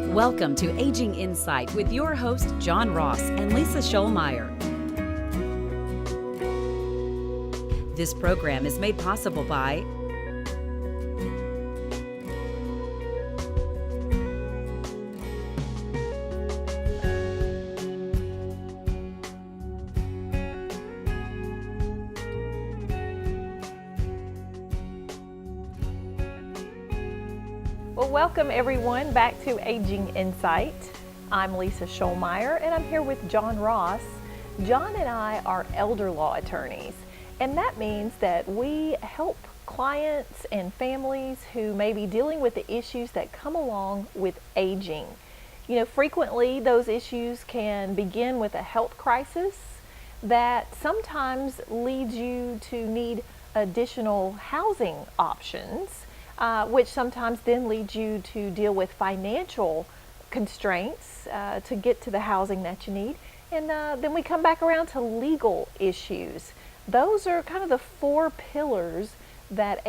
Welcome to Aging Insight with your host, John Ross and Lisa Schollmeyer. This program is made possible by Well, welcome everyone back to Aging Insight. I'm Lisa Schollmeyer and I'm here with John Ross. John and I are elder law attorneys, and that means that we help clients and families who may be dealing with the issues that come along with aging. You know, frequently those issues can begin with a health crisis that sometimes leads you to need additional housing options. Which sometimes then leads you to deal with financial constraints to get to the housing that you need. And then we come back around to legal issues. Those are kind of the four pillars that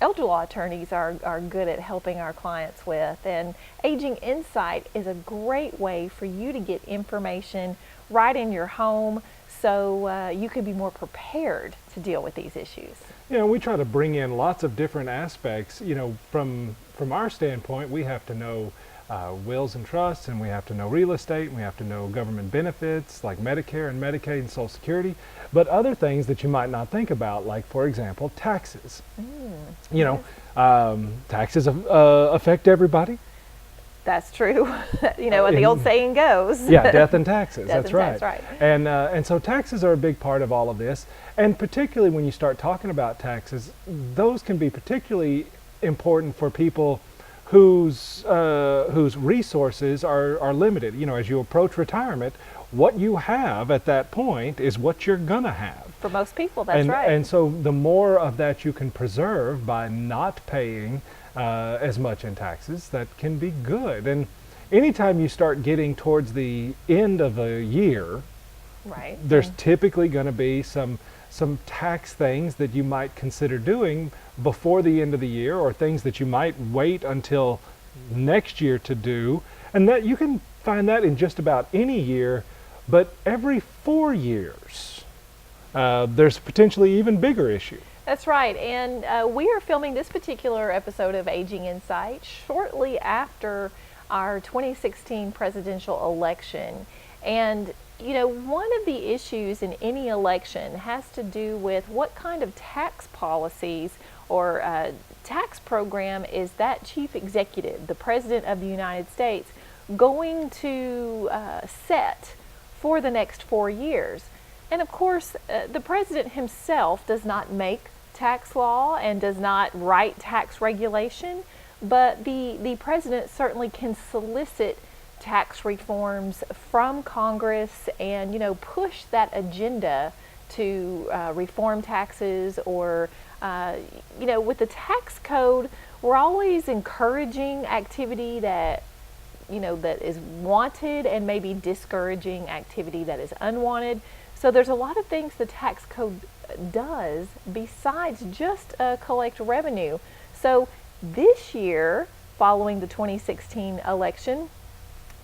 elder law attorneys are good at helping our clients with. And Aging Insight is a great way for you to get information right in your home so you can be more prepared to deal with these issues. You know, we try to bring in lots of different aspects. You know, from our standpoint, we have to know wills and trusts, and we have to know real estate, and we have to know government benefits like Medicare and Medicaid and Social Security, but other things that you might not think about, like, for example, taxes. You know, taxes affect everybody. That's true. You know what the old saying goes. Yeah, death and taxes. Death that's and right. tax, right. And so taxes are a big part of all of this, and particularly when you start talking about taxes, those can be particularly important for people whose resources are limited. You know, as you approach retirement, what you have at that point is what you're gonna have. For most people, that's right. And so the more of that you can preserve by not paying as much in taxes, that can be good. And anytime you start getting towards the end of a year, right, there's typically going to be some tax things that you might consider doing before the end of the year, or things that you might wait until next year to do. And that you can find that in just about any year, but every 4 years, there's potentially even bigger issue. That's right, and we are filming this particular episode of Aging Insight shortly after our 2016 presidential election. And you know, one of the issues in any election has to do with what kind of tax policies or tax program is that chief executive, the President of the United States, going to set for the next 4 years. And of course, the President himself does not make tax law and does not write tax regulation, but the President certainly can solicit tax reforms from Congress and, you know, push that agenda to reform taxes or, you know, with the tax code, we're always encouraging activity that, you know, that is wanted and maybe discouraging activity that is unwanted. So there's a lot of things the tax code does besides just collect revenue. So this year, following the 2016 election,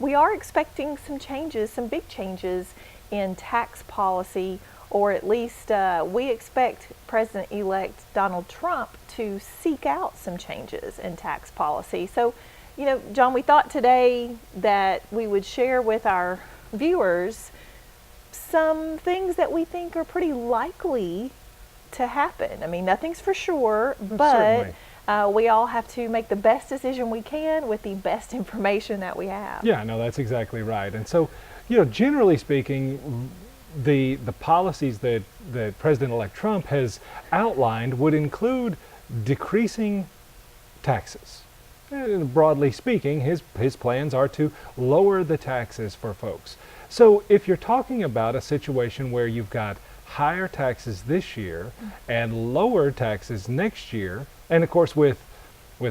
we are expecting some changes, some big changes in tax policy, or at least we expect President-elect Donald Trump to seek out some changes in tax policy. So, you know, John, we thought today that we would share with our viewers some things that we think are pretty likely to happen. I mean, nothing's for sure, but we all have to make the best decision we can with the best information that we have. Yeah, no, that's exactly right. And so, you know, generally speaking, the policies that President-elect Trump has outlined would include decreasing taxes. And broadly speaking, his plans are to lower the taxes for folks. So if you're talking about a situation where you've got higher taxes this year and lower taxes next year, and of course with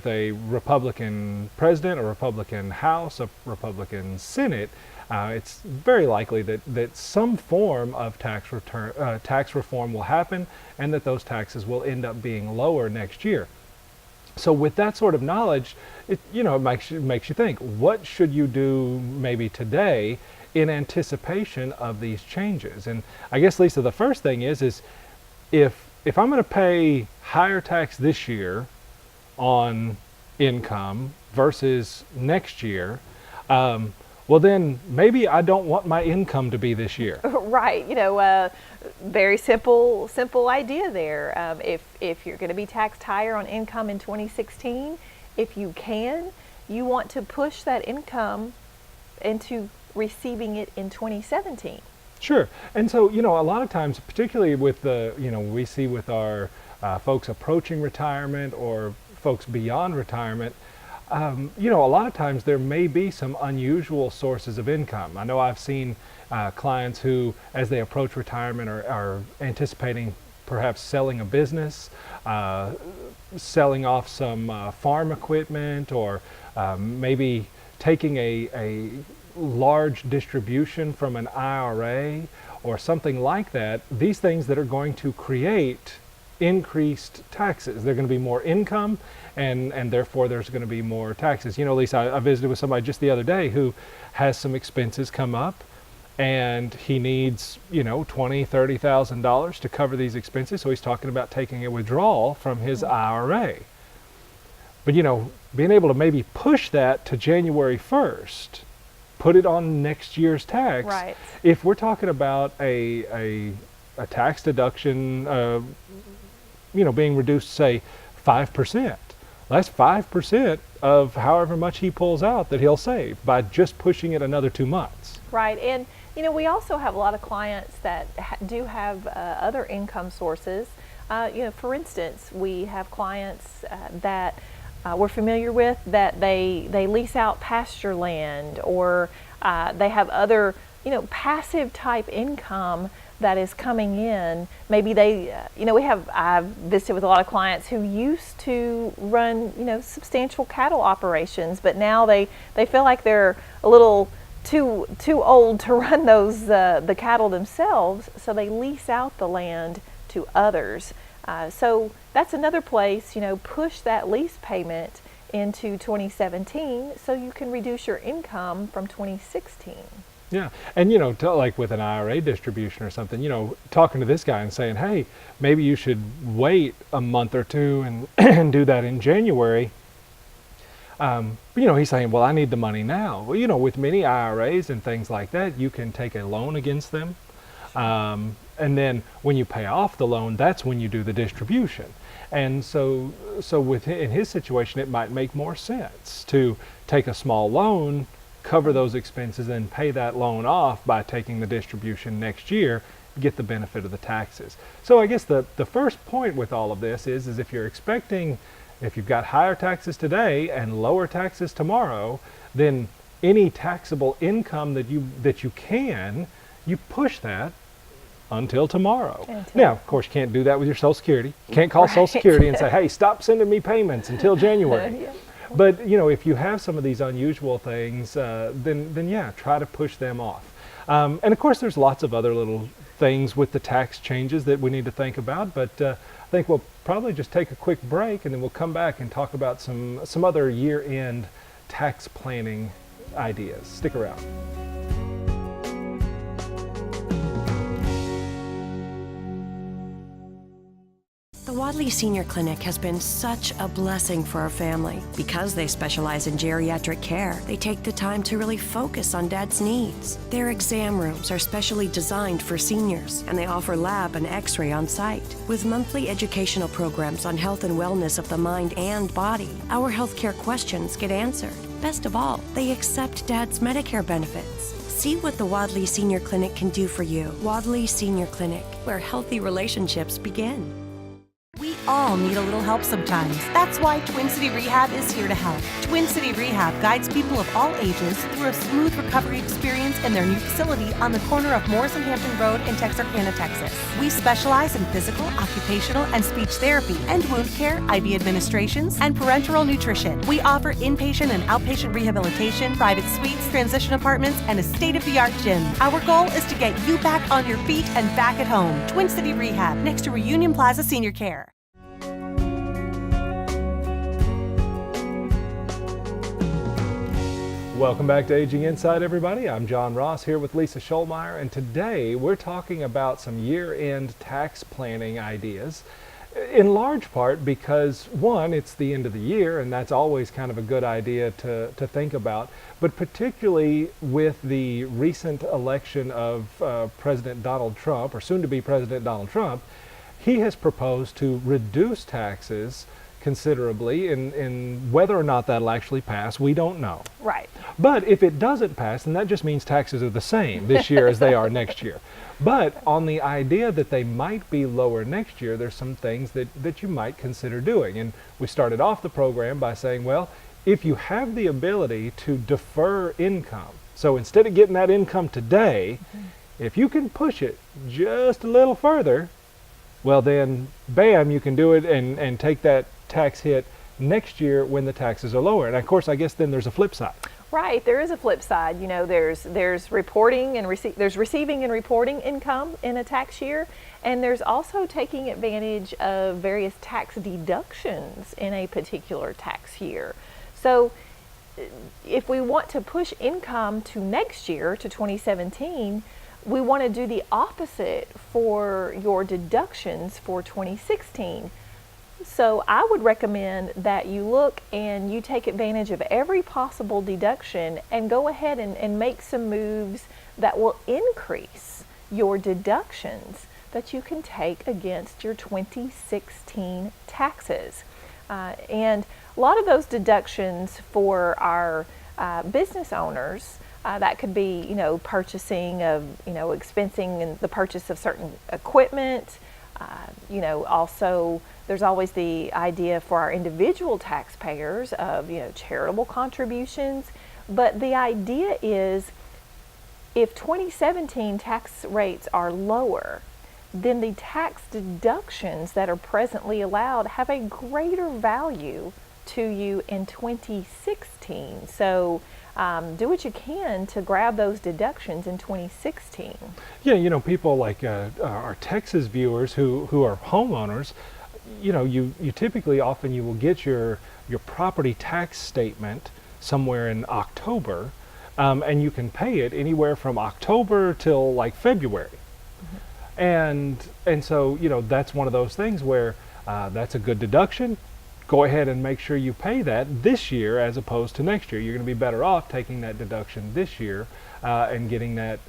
a Republican president, a Republican House, a Republican Senate, it's very likely that some form of tax reform will happen, and that those taxes will end up being lower next year. So with that sort of knowledge, it makes you think, what should you do maybe today in anticipation of these changes? And I guess, Lisa, the first thing is if I'm going to pay higher tax this year on income versus next year, well then maybe I don't want my income to be this year. Right. Very simple idea there. If you're going to be taxed higher on income in 2016, if you can, you want to push that income into receiving it in 2017. Sure. And so, a lot of times, particularly with we see with our folks approaching retirement or folks beyond retirement, a lot of times there may be some unusual sources of income. I know I've seen clients who, as they approach retirement, are anticipating perhaps selling a business, selling off some farm equipment, or maybe taking a large distribution from an IRA or something like that. These things that are going to create increased taxes. They're going to be more income, and therefore there's going to be more taxes. Lisa, I visited with somebody just the other day who has some expenses come up, and he needs $20,000-$30,000 to cover these expenses. So he's talking about taking a withdrawal from his IRA. But being able to maybe push that to January 1st, put it on next year's tax. Right. If we're talking about a tax deduction, being reduced, say, 5%, that's 5% of however much he pulls out that he'll save by just pushing it another 2 months. Right. And we also have a lot of clients that do have other income sources. For instance, we have clients that we're familiar with that they lease out pasture land, or they have other passive type income that is coming in. Maybe I've visited with a lot of clients who used to run substantial cattle operations, but now they feel like they're a little too old to run those the cattle themselves, so they lease out the land to others. So that's another place, push that lease payment into 2017 so you can reduce your income from 2016. Yeah, and like with an IRA distribution or something, talking to this guy and saying, hey, maybe you should wait a month or two and do that in January. He's saying, well, I need the money now. Well, with many IRAs and things like that, you can take a loan against them. And then when you pay off the loan, that's when you do the distribution. And so in his situation, it might make more sense to take a small loan, cover those expenses, and pay that loan off by taking the distribution next year, get the benefit of the taxes. So I guess the first point with all of this is if you've got higher taxes today and lower taxes tomorrow, then any taxable income that you push that until tomorrow. Now, of course, you can't do that with your Social Security. You can't call Social Security and say, hey, stop sending me payments until January. Yeah. But, if you have some of these unusual things, then yeah, try to push them off. And of course, there's lots of other little things with the tax changes that we need to think about, but I think we'll probably just take a quick break, and then we'll come back and talk about some other year-end tax planning ideas. Stick around. The Wadley Senior Clinic has been such a blessing for our family. Because they specialize in geriatric care, they take the time to really focus on Dad's needs. Their exam rooms are specially designed for seniors, and they offer lab and x-ray on site. With monthly educational programs on health and wellness of the mind and body, our healthcare questions get answered. Best of all, they accept Dad's Medicare benefits. See what the Wadley Senior Clinic can do for you. Wadley Senior Clinic, where healthy relationships begin. We all need a little help sometimes. That's why Twin City Rehab is here to help. Twin City Rehab guides people of all ages through a smooth recovery experience in their new facility on the corner of Morris and Hampton Road in Texarkana, Texas. We specialize in physical, occupational, and speech therapy and wound care, IV administrations, and parenteral nutrition. We offer inpatient and outpatient rehabilitation, private suites, transition apartments, and a state-of-the-art gym. Our goal is to get you back on your feet and back at home. Twin City Rehab, next to Reunion Plaza Senior Care. Welcome back to Aging Insight, everybody. I'm John Ross here with Lisa Scholmeyer, and today we're talking about some year-end tax planning ideas, in large part because, one, it's the end of the year, and that's always kind of a good idea to think about, but particularly with the recent election of President Donald Trump, or soon-to-be President Donald Trump. He has proposed to reduce taxes considerably, in whether or not that'll actually pass, we don't know. Right. But if it doesn't pass, then that just means taxes are the same this year as they are next year. But on the idea that they might be lower next year, there's some things that you might consider doing. And we started off the program by saying, well, if you have the ability to defer income, so instead of getting that income today, if you can push it just a little further, well then, bam, you can do it and take that tax hit next year when the taxes are lower. And of course, I guess then there's a flip side. Right, there is a flip side. You know, there's reporting and there's receiving and reporting income in a tax year, and there's also taking advantage of various tax deductions in a particular tax year. So if we want to push income to next year, to 2017, we want to do the opposite for your deductions for 2016. So I would recommend that you look and you take advantage of every possible deduction and go ahead and make some moves that will increase your deductions that you can take against your 2016 taxes. And a lot of those deductions for our business owners, that could be, you know, purchasing of, you know, expensing and the purchase of certain equipment. You know, also there's always the idea for our individual taxpayers of, you know, charitable contributions. But the idea is if 2017 tax rates are lower, then the tax deductions that are presently allowed have a greater value to you in 2016. So do what you can to grab those deductions in 2016. Yeah, you know, people like our Texas viewers who are homeowners, you know, you typically often you will get your property tax statement somewhere in October, and you can pay it anywhere from October till like February. And so, you know, that's one of those things where that's a good deduction. Go ahead and make sure you pay that this year as opposed to next year. You're going to be better off taking that deduction this year and getting that,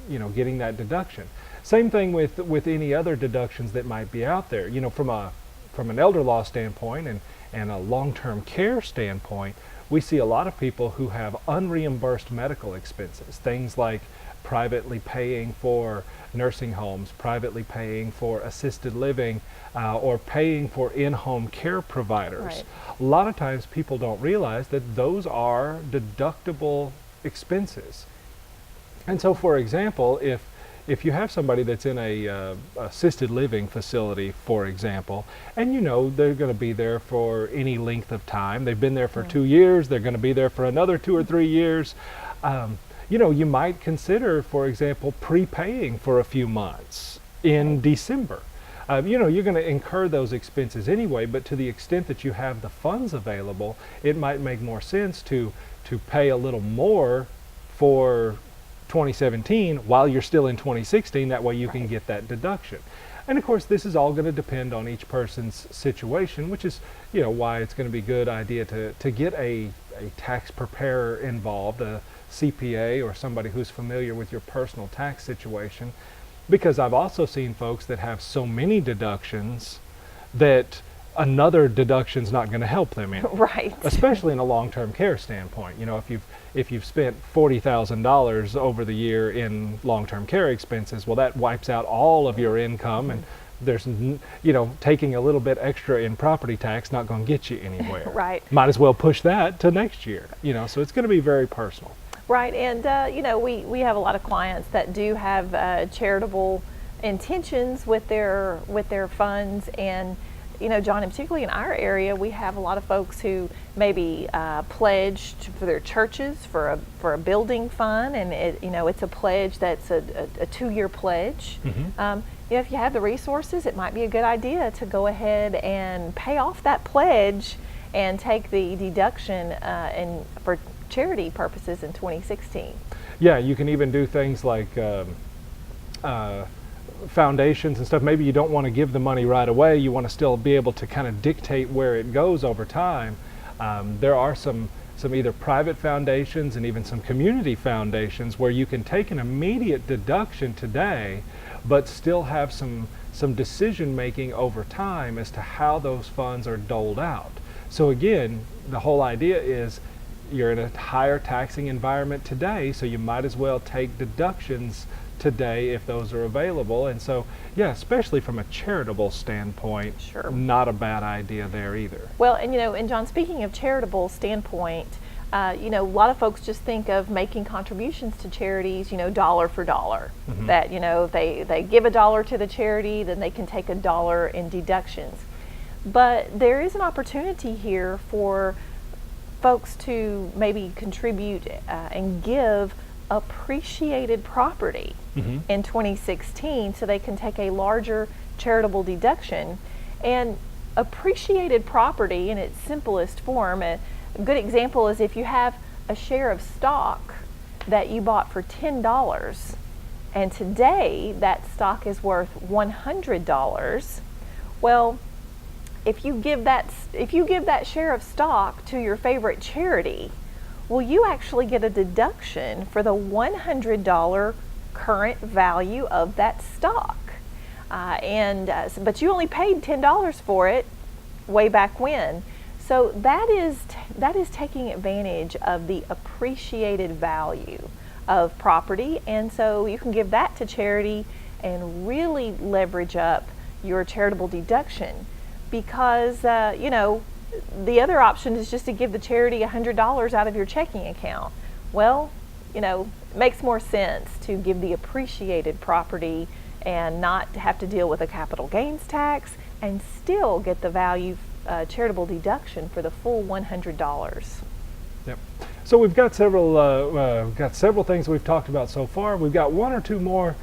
getting that deduction. Same thing with any other deductions that might be out there. You know, from an elder law standpoint and a long-term care standpoint, we see a lot of people who have unreimbursed medical expenses, things like privately paying for nursing homes, privately paying for assisted living, or paying for in-home care providers. Right. A lot of times people don't realize that those are deductible expenses. And so, for example, if you have somebody that's in a assisted living facility, for example, and you know they're going to be there for any length of time, they've been there for 2 years, they're going to be there for another 2 or 3 years, you know, you might consider, for example, prepaying for a few months in December. You know, you're going to incur those expenses anyway, but to the extent that you have the funds available, it might make more sense to pay a little more for 2017 while you're still in 2016. That way you can get that deduction. And of course, this is all going to depend on each person's situation, which is, you know, why it's going to be a good idea to get a tax preparer involved, a CPA or somebody who's familiar with your personal tax situation. Because I've also seen folks that have so many deductions that another deduction's not going to help them in. Right. Especially in a long-term care standpoint. You know, if you've spent $40,000 over the year in long-term care expenses, well, that wipes out all of your income, and there's, you know, taking a little bit extra in property tax not going to get you anywhere. Right. Might as well push that to next year. You know, so it's going to be very personal. Right, and you know, we have a lot of clients that do have charitable intentions with their funds, and you know, John, and particularly in our area, we have a lot of folks who maybe pledged for their churches for a building fund, and it's a pledge that's a 2-year pledge. Mm-hmm. You know, if you have the resources, it might be a good idea to go ahead and pay off that pledge and take the deduction for charity purposes in 2016. Yeah, you can even do things like foundations and stuff. Maybe you don't want to give the money right away. You want to still be able to kind of dictate where it goes over time. There are some either private foundations and even some community foundations where you can take an immediate deduction today, but still have some decision making over time as to how those funds are doled out. So again, the whole idea is you're in a higher taxing environment today, so you might as well take deductions today if those are available. And so, yeah, especially from a charitable standpoint, Sure. not a bad idea there either. Well, and and John, speaking of charitable standpoint, a lot of folks just think of making contributions to charities, dollar for dollar. Mm-hmm. That, they give $1 to the charity, then they can take $1 in deductions. But there is an opportunity here for folks to maybe contribute and give appreciated property Mm-hmm. in 2016, so they can take a larger charitable deduction. And appreciated property in its simplest form, a good example is if you have a share of stock that you bought for $10 and today that stock is worth $100. Well, if you give that share of stock to your favorite charity, well, you actually get a deduction for the $100 current value of that stock. But you only paid $10 for it way back when. So that is taking advantage of the appreciated value of property, and so you can give that to charity and really leverage up your charitable deduction, because the other option is just to give the charity $100 out of your checking account. Well, it makes more sense to give the appreciated property and not have to deal with a capital gains tax and still get the value charitable deduction for the full $100. Yep. So we've got several things we've talked about so far. We've got one or two more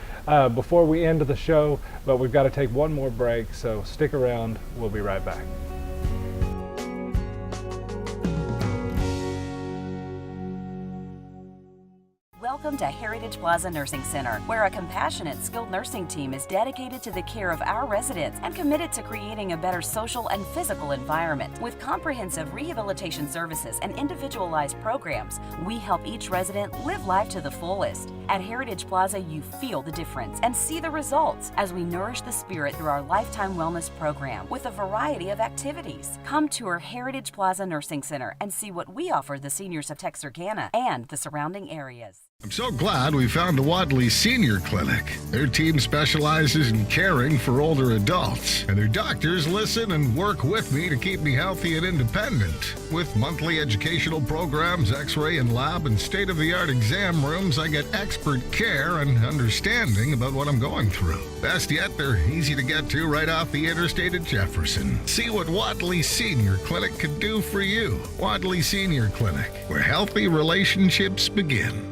before we end the show, but we've got to take one more break. So stick around. We'll be right back. Welcome to Heritage Plaza Nursing Center, where a compassionate, skilled nursing team is dedicated to the care of our residents and committed to creating a better social and physical environment. With comprehensive rehabilitation services and individualized programs, we help each resident live life to the fullest. At Heritage Plaza, you feel the difference and see the results as we nourish the spirit through our Lifetime Wellness program with a variety of activities. Come tour Heritage Plaza Nursing Center and see what we offer the seniors of Texarkana and the surrounding areas. I'm so glad we found the Wadley Senior Clinic. Their team specializes in caring for older adults, and their doctors listen and work with me to keep me healthy and independent. With monthly educational programs, x-ray and lab, and state-of-the-art exam rooms, I get expert care and understanding about what I'm going through. Best yet, they're easy to get to right off the interstate at Jefferson. See what Wadley Senior Clinic could do for you. Wadley Senior Clinic, where healthy relationships begin.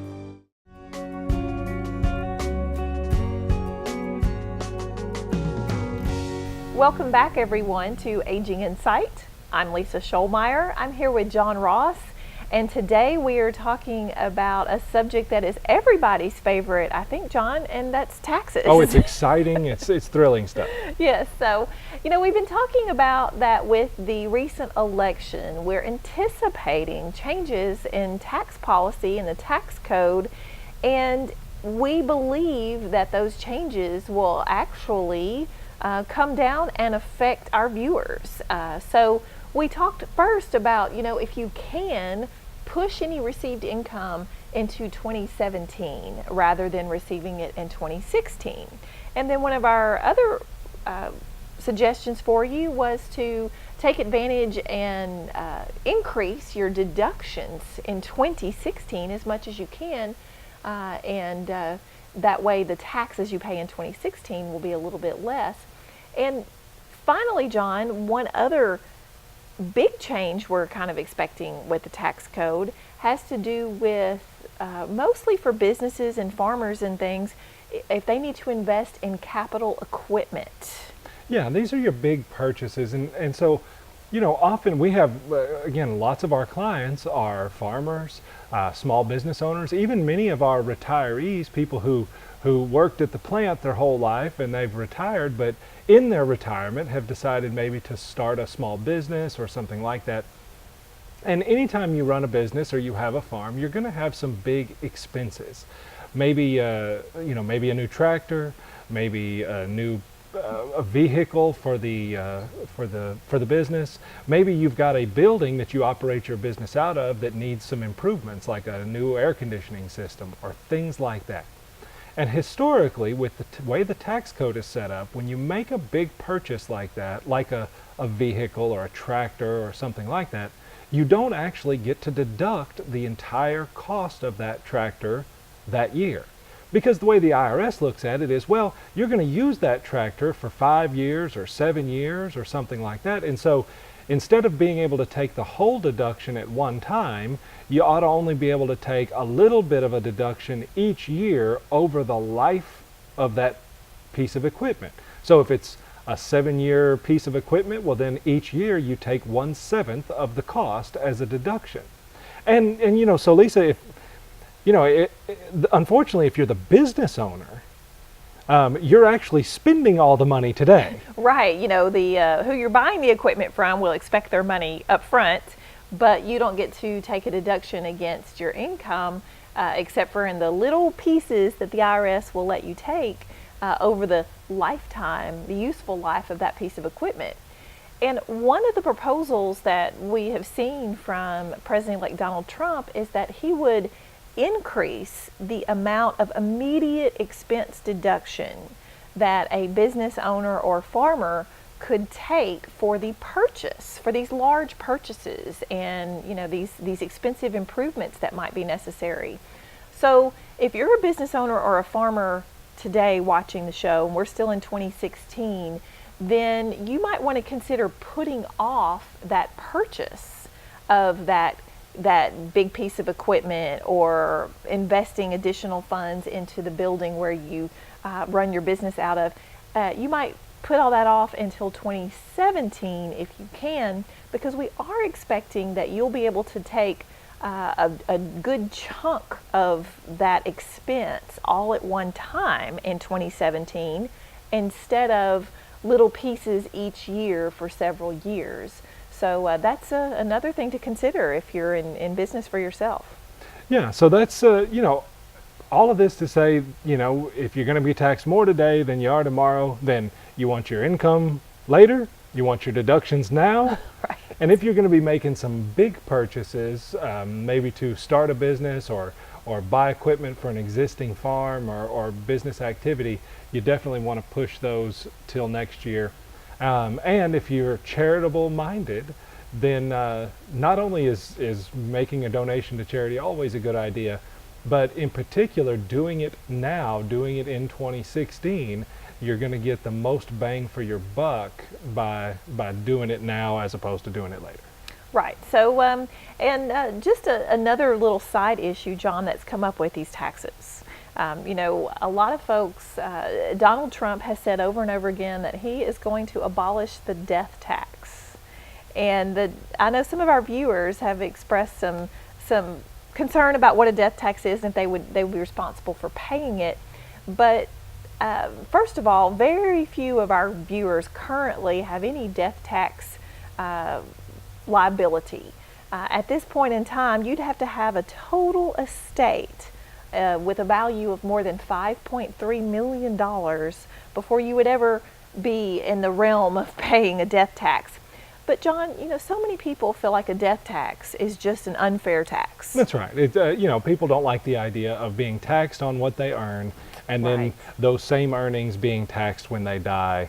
Welcome back, everyone, to Aging in Sight. I'm Lisa Scholmeyer. I'm here with John Ross, and today we are talking about a subject that is everybody's favorite, I think, John, and that's taxes. Oh, it's exciting. It's thrilling stuff. Yes, so, we've been talking about that with the recent election. We're anticipating changes in tax policy and the tax code, and we believe that those changes will actually come down and affect our viewers. So we talked first about, if you can push any received income into 2017 rather than receiving it in 2016. And then one of our other suggestions for you was to take advantage and increase your deductions in 2016 as much as you can, and that way the taxes you pay in 2016 will be a little bit less. And finally, John, one other big change we're kind of expecting with the tax code has to do with mostly for businesses and farmers and things, if they need to invest in capital equipment. Yeah, these are your big purchases, and so Often we have, again, lots of our clients are farmers, small business owners, even many of our retirees, people who worked at the plant their whole life and they've retired, but in their retirement have decided maybe to start a small business or something like that. And anytime you run a business or you have a farm, you're going to have some big expenses. Maybe, maybe a new tractor, maybe a new a vehicle for the business. Maybe you've got a building that you operate your business out of that needs some improvements, like a new air conditioning system or things like that. And historically, with the way the tax code is set up, when you make a big purchase like that, like a vehicle or a tractor or something like that, you don't actually get to deduct the entire cost of that tractor that year. Because the way the IRS looks at it is, well, you're going to use that tractor for 5 years or 7 years or something like that. And so instead of being able to take the whole deduction at one time, you ought to only be able to take a little bit of a deduction each year over the life of that piece of equipment. So if it's a 7-year piece of equipment, well then each year you take 1/7 of the cost as a deduction. And so Lisa, unfortunately, if you're the business owner, you're actually spending all the money today. Right. The who you're buying the equipment from will expect their money up front, but you don't get to take a deduction against your income, except for in the little pieces that the IRS will let you take over the lifetime, the useful life of that piece of equipment. And one of the proposals that we have seen from President-elect Donald Trump is that he would increase the amount of immediate expense deduction that a business owner or farmer could take for the purchase, for these large purchases and these expensive improvements that might be necessary. So if you're a business owner or a farmer today watching the show, and we're still in 2016, then you might want to consider putting off that purchase of that big piece of equipment or investing additional funds into the building where you run your business out of. You might put all that off until 2017 if you can, because we are expecting that you'll be able to take a good chunk of that expense all at one time in 2017 instead of little pieces each year for several years. So that's another thing to consider if you're in business for yourself. Yeah, so that's, all of this to say, if you're going to be taxed more today than you are tomorrow, then you want your income later, you want your deductions now. Right. And if you're going to be making some big purchases, maybe to start a business or buy equipment for an existing farm or business activity, you definitely want to push those till next year. And if you're charitable minded, then not only is making a donation to charity always a good idea, but in particular doing it now, doing it in 2016, you're going to get the most bang for your buck by doing it now as opposed to doing it later. Right. So, just another little side issue, John, that's come up with these taxes. A lot of folks, Donald Trump has said over and over again that he is going to abolish the death tax. And I know some of our viewers have expressed some concern about what a death tax is and if they would be responsible for paying it. But first of all, very few of our viewers currently have any death tax liability. At this point in time, you'd have to have a total estate with a value of more than $5.3 million before you would ever be in the realm of paying a death tax. But John, so many people feel like a death tax is just an unfair tax. That's right. People don't like the idea of being taxed on what they earn and then Right. those same earnings being taxed when they die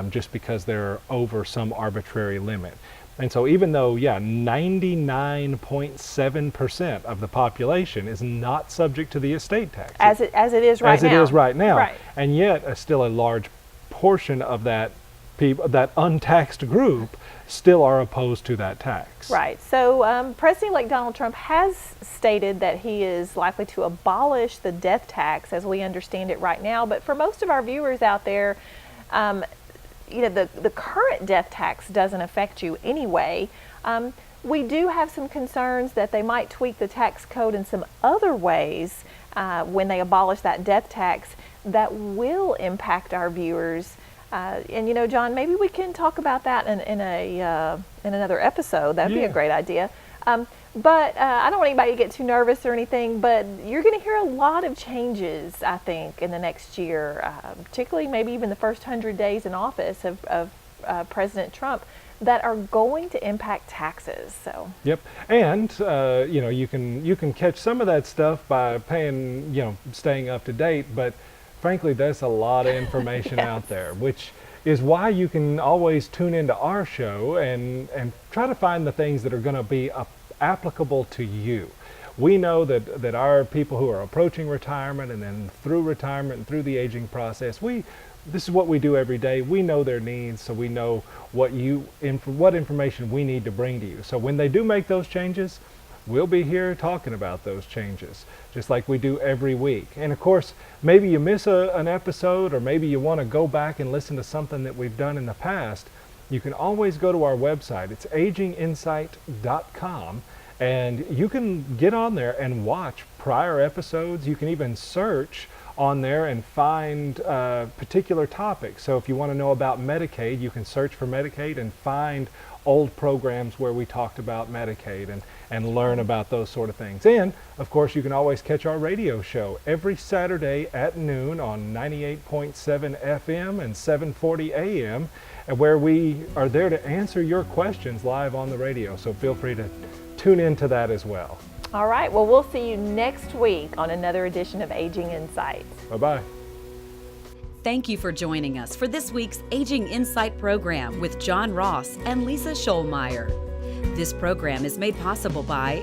just because they're over some arbitrary limit. And so even though, 99.7% of the population is not subject to the estate tax. As it is right now. As it is right now. Right. And yet still a large portion of that untaxed group still are opposed to that tax. Right. So President-elect Donald Trump has stated that he is likely to abolish the death tax as we understand it right now. But for most of our viewers out there, the current death tax doesn't affect you anyway. We do have some concerns that they might tweak the tax code in some other ways when they abolish that death tax that will impact our viewers. And John, maybe we can talk about that in another episode. That'd be a great idea. But I don't want anybody to get too nervous or anything, but you're going to hear a lot of changes, I think, in the next year, particularly maybe even the first 100 days in office of President Trump, that are going to impact taxes. So. Yep, and you can catch some of that stuff by paying, staying up to date, but frankly, there's a lot of information out there, which is why you can always tune into our show and try to find the things that are going to be applicable to you. We know that our people who are approaching retirement and then through retirement and through the aging process, this is what we do every day. We know their needs, so we know what information we need to bring to you. So when they do make those changes, we'll be here talking about those changes, just like we do every week. And of course, maybe you miss an episode, or maybe you want to go back and listen to something that we've done in the past. You can always go to our website. It's aginginsight.com, and you can get on there and watch prior episodes. You can even search on there and find particular topics. So if you want to know about Medicaid, you can search for Medicaid and find old programs where we talked about Medicaid and learn about those sort of things. And of course, you can always catch our radio show every Saturday at noon on 98.7 FM and 740 AM, where we are there to answer your questions live on the radio. So feel free to tune into that as well. All right, well, we'll see you next week on another edition of Aging Insights. Bye-bye. Thank you for joining us for this week's Aging Insight program with John Ross and Lisa Scholmeyer. This program is made possible by